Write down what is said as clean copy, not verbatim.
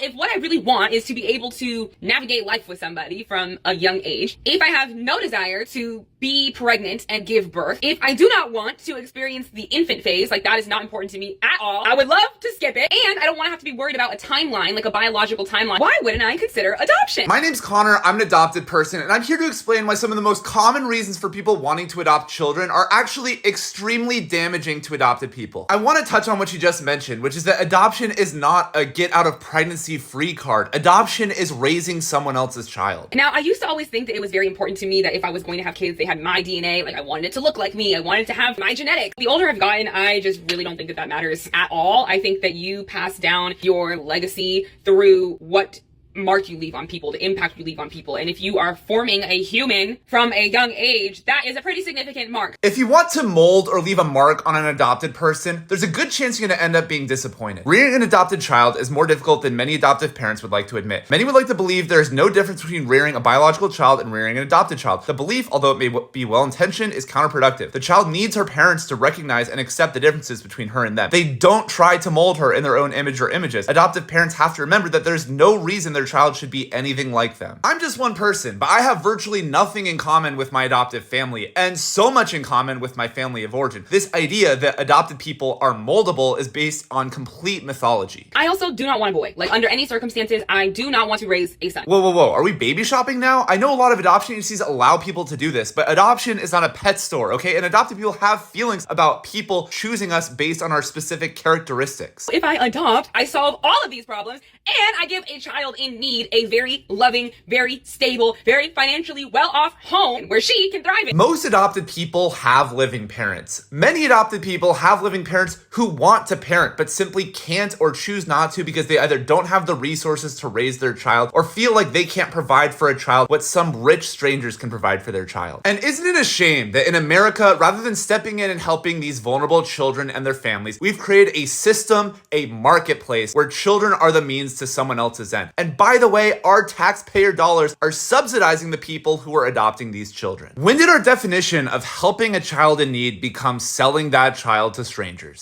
If what I really want is to be able to navigate life with somebody from a young age, if I have no desire to be pregnant and give birth, if I do not want to experience the infant phase, like that is not important to me at all, I would love to skip it, and I don't want to have to be worried about a timeline, like a biological timeline. Why wouldn't I consider adoption? My name's Connor, I'm an adopted person, and I'm here to explain why some of the most common reasons for people wanting to adopt children are actually extremely damaging to adopted people. I want to touch on what you just mentioned, which is that adoption is not a get out of pregnancy free card. Adoption is raising someone else's child. Now, I used to always think that it was very important to me that if I was going to have kids, they had my DNA. Like, I wanted it to look like me. I wanted to have my genetics. The older I've gotten, I just really don't think that that matters at all. I think that you pass down your legacy through what mark you leave on people, the impact you leave on people. And if you are forming a human from a young age, that is a pretty significant mark. If you want to mold or leave a mark on an adopted person, there's a good chance you're going to end up being disappointed. Rearing an adopted child is more difficult than many adoptive parents would like to admit. Many would like to believe there's no difference between rearing a biological child and rearing an adopted child. The belief, although it may be well-intentioned, is counterproductive. The child needs her parents to recognize and accept the differences between her and them. They don't try to mold her in their own image or images. Adoptive parents have to remember that there's no reason their child should be anything like them. I'm just one person, but I have virtually nothing in common with my adoptive family, and so much in common with my family of origin. This idea that adopted people are moldable is based on complete mythology. I also do not want a boy. Like, under any circumstances, I do not want to raise a son. Whoa. Are we baby shopping now? I know a lot of adoption agencies allow people to do this, but adoption is not a pet store, okay? And adopted people have feelings about people choosing us based on our specific characteristics. If I adopt, I solve all of these problems, and I give a child in need a very loving, very stable, very financially well-off home where she can thrive in. Most adopted people have living parents. Many adopted people have living parents who want to parent, but simply can't or choose not to because they either don't have the resources to raise their child or feel like they can't provide for a child what some rich strangers can provide for their child. And isn't it a shame that in America, rather than stepping in and helping these vulnerable children and their families, we've created a system, a marketplace where children are the means to someone else's end. And by the way, our taxpayer dollars are subsidizing the people who are adopting these children. When did our definition of helping a child in need become selling that child to strangers?